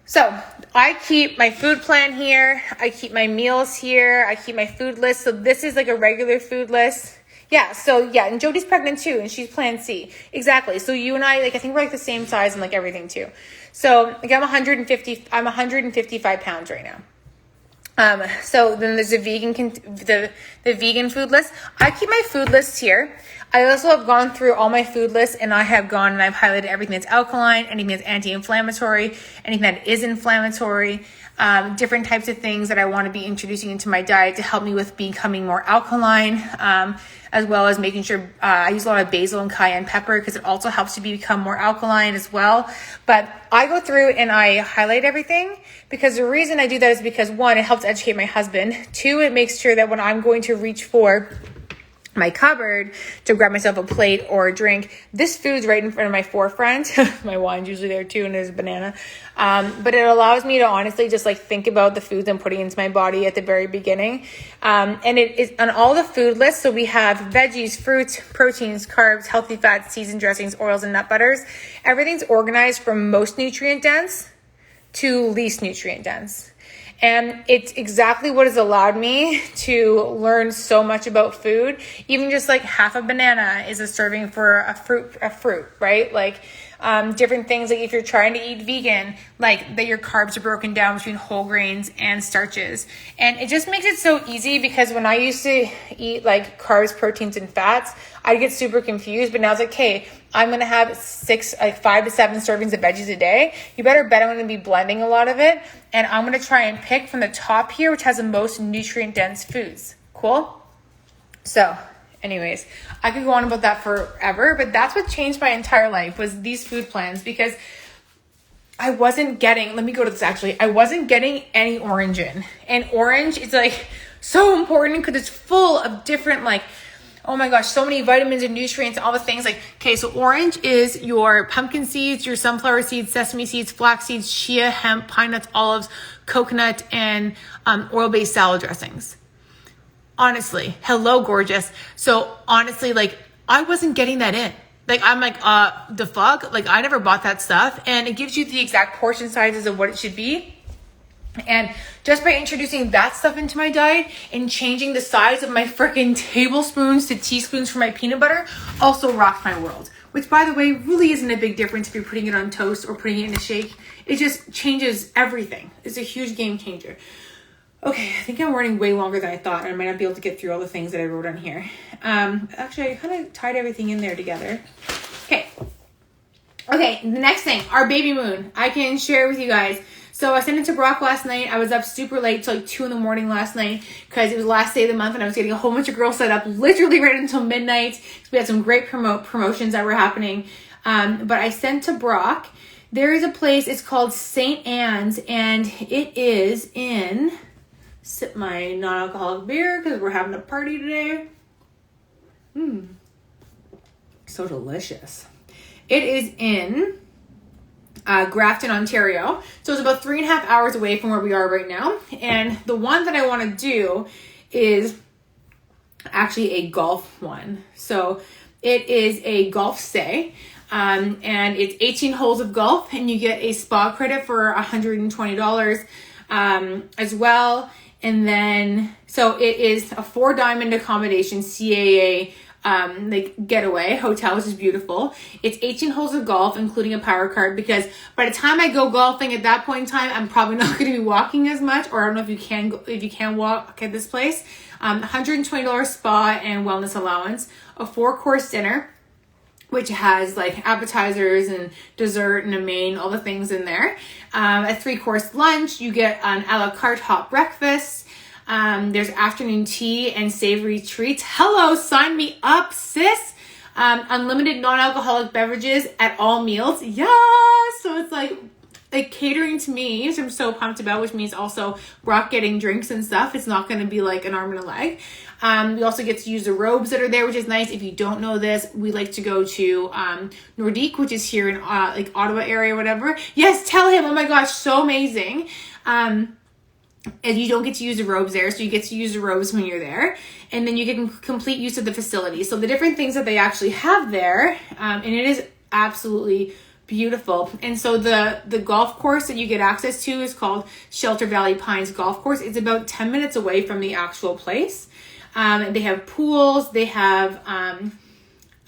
So I keep my food plan here. I keep my meals here. I keep my food list. So this is like a regular food list. Yeah, so yeah, and Jody's pregnant too, and she's plan C. Exactly. So you and I, like, I think we're like the same size and like everything too. So like I'm 155 pounds right now. So then there's a the vegan food list. I keep my food lists here. I also have gone through all my food lists, and I have gone and I've highlighted everything that's alkaline, anything that's anti-inflammatory, anything that is inflammatory, different types of things that I want to be introducing into my diet to help me with becoming more alkaline, as well as making sure I use a lot of basil and cayenne pepper because it also helps to become more alkaline as well. But I go through and I highlight everything, because the reason I do that is because 1, it helps educate my husband. 2, it makes sure that when I'm going to reach for my cupboard to grab myself a plate or a drink, this food's right in front of my forefront. My wine's usually there too, and there's a banana. But it allows me to honestly just like think about the foods I'm putting into my body at the very beginning. And it is on all the food lists. So we have veggies, fruits, proteins, carbs, healthy fats, seasoned dressings, oils, and nut butters. Everything's organized from most nutrient dense to least nutrient dense. And it's exactly what has allowed me to learn so much about food. Even just like half a banana is a serving for a fruit, right? Like different things, like if you're trying to eat vegan, like that your carbs are broken down between whole grains and starches. And it just makes it so easy, because when I used to eat like carbs, proteins, and fats, I'd get super confused. But now it's like, hey, I'm going to have 5 to 7 servings of veggies a day. You better bet I'm going to be blending a lot of it. And I'm going to try and pick from the top here, which has the most nutrient dense foods. Cool? So anyways, I could go on about that forever, but that's what changed my entire life, was these food plans, because I wasn't getting, let me go to this actually. I wasn't getting any orange in. And orange is like so important because it's full of different like Oh my gosh, so many vitamins and nutrients, all the things. Like, okay, so orange is your pumpkin seeds, your sunflower seeds, sesame seeds, flax seeds, chia, hemp, pine nuts, olives, coconut, and oil-based salad dressings. Honestly, hello, gorgeous. So honestly, like, I wasn't getting that in. Like, I'm like, the fuck? Like, I never bought that stuff. And it gives you the exact portion sizes of what it should be. And just by introducing that stuff into my diet and changing the size of my freaking tablespoons to teaspoons for my peanut butter also rocked my world. Which, by the way, really isn't a big difference if you're putting it on toast or putting it in a shake. It just changes everything. It's a huge game changer. Okay, I think I'm running way longer than I thought, and I might not be able to get through all the things that I wrote on here. Actually, I kind of tied everything in there together. Okay, the next thing, our baby moon. I can share with you guys. So I sent it to Brock last night. I was up super late till like 2 a.m. last night because it was the last day of the month and I was getting a whole bunch of girls set up literally right until midnight. So we had some great promotions that were happening. But I sent to Brock. There is a place, it's called St. Anne's, and it is in, sip my non-alcoholic beer because we're having a party today. So delicious. It is in Grafton, Ontario. So it's about 3.5 hours away from where we are right now. And the one that I want to do is actually a golf one. So it is a golf stay. And it's 18 holes of golf and you get a spa credit for $120 as well. And then, so it is a 4-diamond accommodation, CAA, like getaway hotel, which is beautiful. It's 18 holes of golf, including a power cart, because by the time I go golfing at that point in time, I'm probably not going to be walking as much, or I don't know if you can walk at this place. $120 spa and wellness allowance, a 4-course dinner, which has like appetizers and dessert and a main, all the things in there. A 3-course lunch, you get an a la carte hot breakfast. There's afternoon tea and savory treats. Hello, sign me up, sis. Unlimited non-alcoholic beverages at all meals. Yeah, so it's like catering to me, which I'm so pumped about, which means also Brock getting drinks and stuff. It's not going to be like an arm and a leg. We also get to use the robes that are there, which is nice. If you don't know this, we like to go to Nordique, which is here in like Ottawa area or whatever. Yes, tell him. Oh my gosh, so amazing. And you don't get to use the robes there, so you get to use the robes when you're there. And then you get complete use of the facility. So the different things that they actually have there, and it is absolutely beautiful. And so the golf course that you get access to is called Shelter Valley Pines Golf Course. It's about 10 minutes away from the actual place. They have pools. They have, oh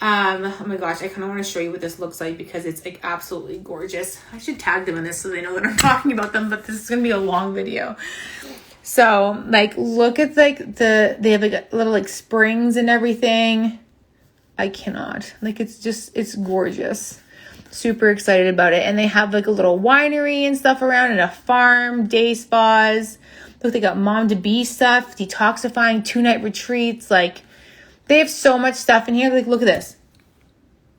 my gosh, I kind of want to show you what this looks like because it's like absolutely gorgeous. I should tag them in this so they know that I'm talking about them, but this is going to be a long video. So like, look at like they have like little like springs and everything. I cannot, like, it's gorgeous. Super excited about it. And they have like a little winery and stuff around and a farm, day spas. Look, they got mom to be stuff, detoxifying, 2-night retreats. Like, they have so much stuff in here. Like, look at this.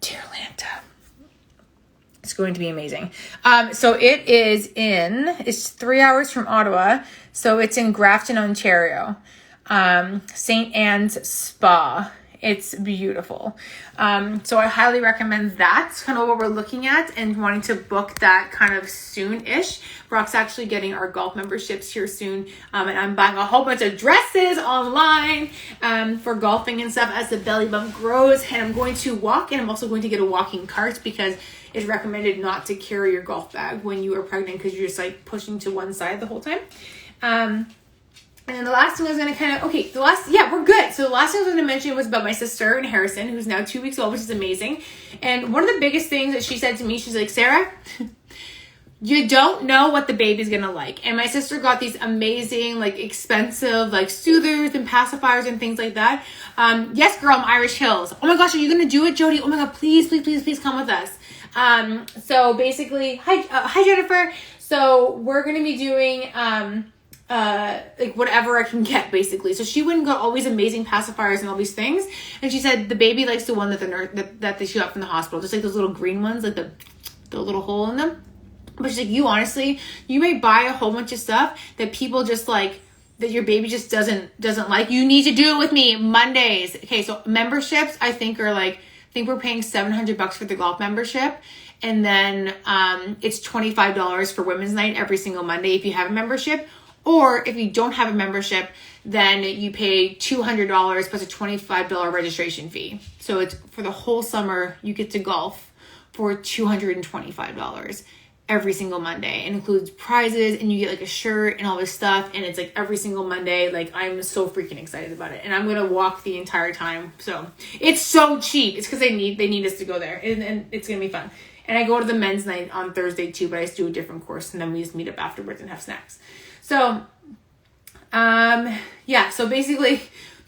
Dear Lanta. It's going to be amazing. So it's 3 hours from Ottawa. So it's in Grafton, Ontario. St. Anne's Spa. It's beautiful. So I highly recommend that. It's kind of what we're looking at and wanting to book that kind of soon-ish. Brock's actually getting our golf memberships here soon. And I'm buying a whole bunch of dresses online for golfing and stuff as the belly bump grows. And I'm going to walk, and I'm also going to get a walking cart because it's recommended not to carry your golf bag when you are pregnant because you're just like pushing to one side the whole time. And then the last thing I was going to we're good. So the last thing I was going to mention was about my sister and Harrison, who's now 2 weeks old, which is amazing. And one of the biggest things that she said to me, she's like, Sarah, you don't know what the baby's going to like. And my sister got these amazing, like expensive, like soothers and pacifiers and things like that. Yes, girl, I'm Irish Hills. Oh my gosh, are you going to do it, Jody? Oh my God, please come with us. So basically, hi Jennifer. So we're going to be doing, like whatever I can get basically. So she went and got all these amazing pacifiers and all these things. And she said the baby likes the one that she got from the hospital. Just like those little green ones, like the little hole in them. But she's like, you may buy a whole bunch of stuff that people just like that your baby just doesn't like, you need to do it with me Mondays. Okay, so memberships I think are like, I think we're paying $700 for the golf membership. And then it's $25 for women's night every single Monday if you have a membership. Or if you don't have a membership, then you pay $200 plus a $25 registration fee. So it's for the whole summer, you get to golf for $225 every single Monday. It includes prizes and you get like a shirt and all this stuff. And it's like every single Monday. Like, I'm so freaking excited about it. And I'm going to walk the entire time. So it's so cheap. It's because they need us to go there. And it's going to be fun. And I go to the men's night on Thursday too, but I just do a different course. And then we just meet up afterwards and have snacks. So, yeah, so basically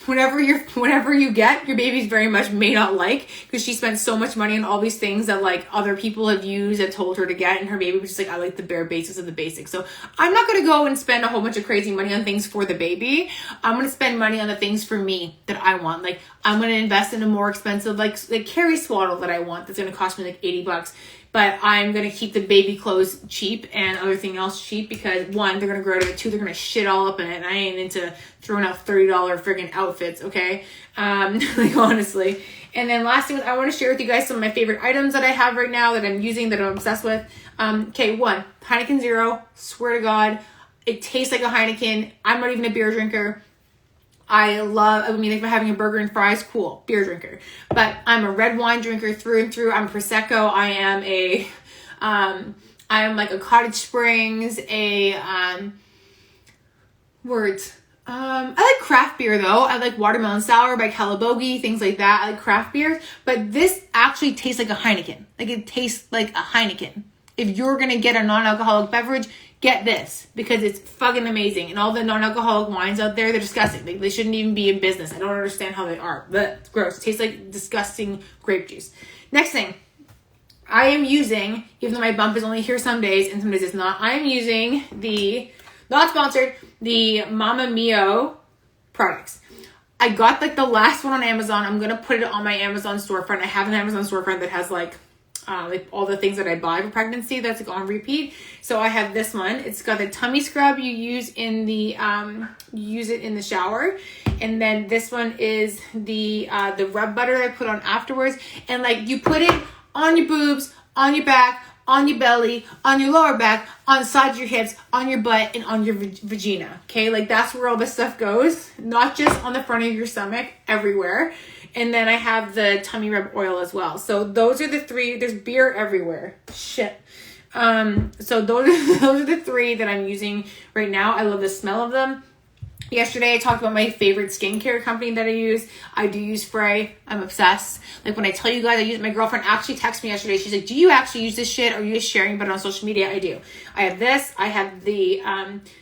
whatever you get, your baby's very much may not like, because she spent so much money on all these things that like other people have used and told her to get, and her baby was just like, I like the bare basics of the basics. So I'm not going to go and spend a whole bunch of crazy money on things for the baby. I'm going to spend money on the things for me that I want. Like, I'm going to invest in a more expensive, like carry swaddle that I want. That's going to cost me like $80. But I'm going to keep the baby clothes cheap and everything else cheap, because one, they're going to grow out of it. Two, they're going to shit all up in it. And I ain't into throwing out $30 friggin' outfits, okay? Like, honestly. And then last thing, I want to share with you guys some of my favorite items that I have right now that I'm using, that I'm obsessed with. Okay, one, Heineken Zero. Swear to God, it tastes like a Heineken. I'm not even a beer drinker. I mean, if I'm having a burger and fries, cool, beer drinker. But I'm a red wine drinker through and through. I'm Prosecco. I am like a Cottage Springs, I like craft beer though. I like Watermelon Sour by Calabogie, things like that. I like craft beers. But this actually tastes like a Heineken. Like, it tastes like a Heineken. If you're going to get a non-alcoholic beverage, get this, because it's fucking amazing. And all the non-alcoholic wines out there, they're disgusting. They shouldn't even be in business. I don't understand how they are. But it's gross. It tastes like disgusting grape juice. Next thing, I am using, even though my bump is only here some days and some days it's not, I am using not sponsored, the Mama Mio products. I got like the last one on Amazon. I'm going to put it on my Amazon storefront. I have an Amazon storefront that has like all the things that I buy for pregnancy that's like on repeat. So I have this one. It's got the tummy scrub you use in the use it in the shower, and then this one is the rub butter I put on afterwards. And like, you put it on your boobs, on your back, on your belly, on your lower back, on the sides of your hips, on your butt, and on your vagina. Okay, like, that's where all this stuff goes, not just on the front of your stomach, everywhere. And then I have the tummy rub oil as well. So those are the three. There's beer everywhere. Shit. So those are the three that I'm using right now. I love the smell of them. Yesterday, I talked about my favorite skincare company that I use. I do use Frey. I'm obsessed. Like, when I tell you guys I use, my girlfriend actually texted me yesterday. She's like, do you actually use this shit? Or are you just sharing about it on social media? I do. I have this. I have the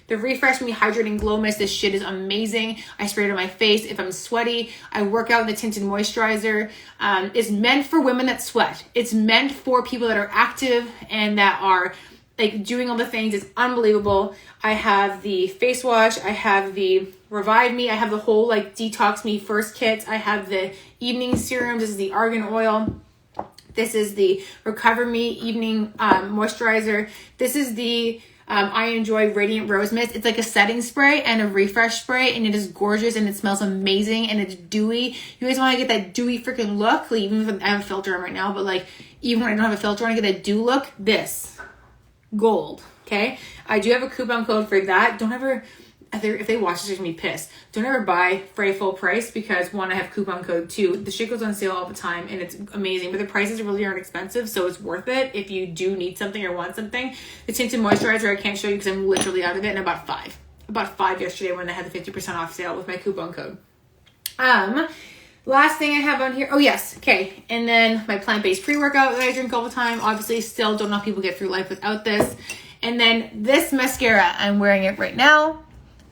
Refresh Me Hydrating Glow Mist. This shit is amazing. I spray it on my face if I'm sweaty. I work out with the tinted moisturizer. It's meant for women that sweat. It's meant for people that are active and that are like doing all the things. It's unbelievable. I have the face wash. I have the Revive Me. I have the whole like Detox Me First kit. I have the evening serum. This is the argan oil. This is the Recover Me evening moisturizer. This is the I Enjoy Radiant Rose Mist. It's like a setting spray and a refresh spray, and it is gorgeous and it smells amazing and it's dewy. You guys want to get that dewy freaking look? Like, even if I have a filter on right now, but like, even when I don't have a filter on, I get that dew look. This gold. Okay, I do have a coupon code for that. Don't ever, if they watch this, they're gonna be pissed. Don't ever buy Frey full price, because one, I have coupon code. Two, the shit goes on sale all the time and it's amazing, but the prices really aren't expensive, so it's worth it if you do need something or want something. The tinted moisturizer I can't show you because I'm literally out of it, and I bought five yesterday when I had the 50% off sale with my coupon code. Last thing I have on here, oh yes, okay, and then my plant-based pre-workout that I drink all the time. Obviously, still don't know how people get through life without this. And then this mascara, I'm wearing it right now.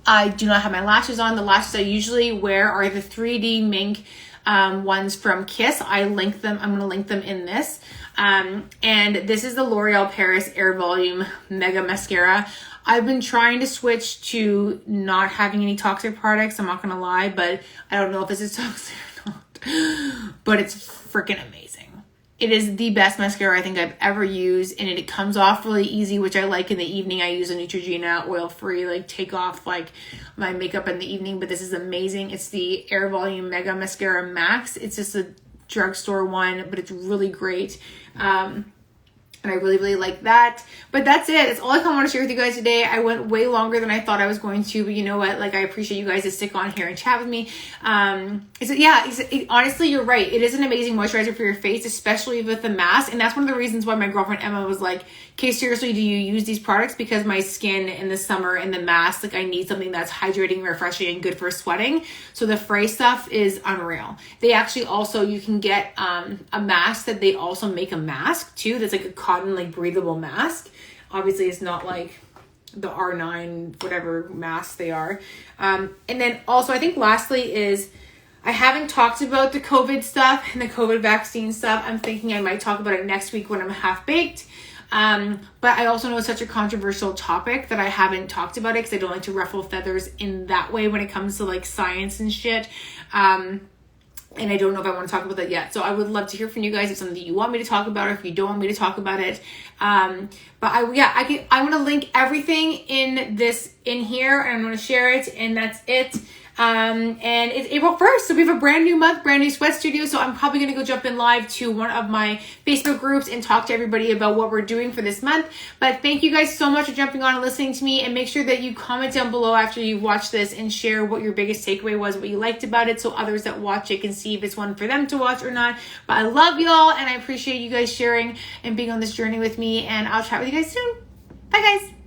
I do not have my lashes on. The lashes I usually wear are the 3D Mink ones from Kiss. I'm going to link them in this. And this is the L'Oreal Paris Air Volume Mega Mascara. I've been trying to switch to not having any toxic products, I'm not going to lie, but I don't know if this is toxic or not. But it's freaking amazing. It is the best mascara I think I've ever used, and it comes off really easy, which I like in the evening. I use a Neutrogena oil-free, like take off like my makeup in the evening, but this is amazing. It's the Air Volume Mega Mascara Max. It's just a drugstore one, but it's really great. And I really, really like that. But that's it. That's all I kind of want to share with you guys today. I went way longer than I thought I was going to, but you know what? Like, I appreciate you guys to stick on here and chat with me. Honestly, you're right. It is an amazing moisturizer for your face, especially with the mask. And that's one of the reasons why my girlfriend Emma was like, okay, seriously, do you use these products? Because my skin in the summer and the mask, like I need something that's hydrating, refreshing, and good for sweating. So the Frey stuff is unreal. They actually also, you can get a mask that they also make a mask too. That's like a cotton, like breathable mask. Obviously it's not like the R9, whatever masks they are. And then also I think lastly is, I haven't talked about the COVID stuff and the COVID vaccine stuff. I'm thinking I might talk about it next week when I'm half baked. But I also know it's such a controversial topic that I haven't talked about it because I don't like to ruffle feathers in that way when it comes to like science and shit. And I don't know if I want to talk about that yet. So I would love to hear from you guys if something you want me to talk about or if you don't want me to talk about it. I'm going to link everything in here and I'm going to share it, and that's it. And it's April 1st, so we have a brand new month, brand new sweat studio. So I'm probably going to go jump in live to one of my Facebook groups and talk to everybody about what we're doing for this month. But thank you guys so much for jumping on and listening to me, and make sure that you comment down below after you watch this and share what your biggest takeaway was, what you liked about it, so others that watch it can see if it's one for them to watch or not. But I love y'all, and I appreciate you guys sharing and being on this journey with me, and I'll chat with you guys soon. Bye guys.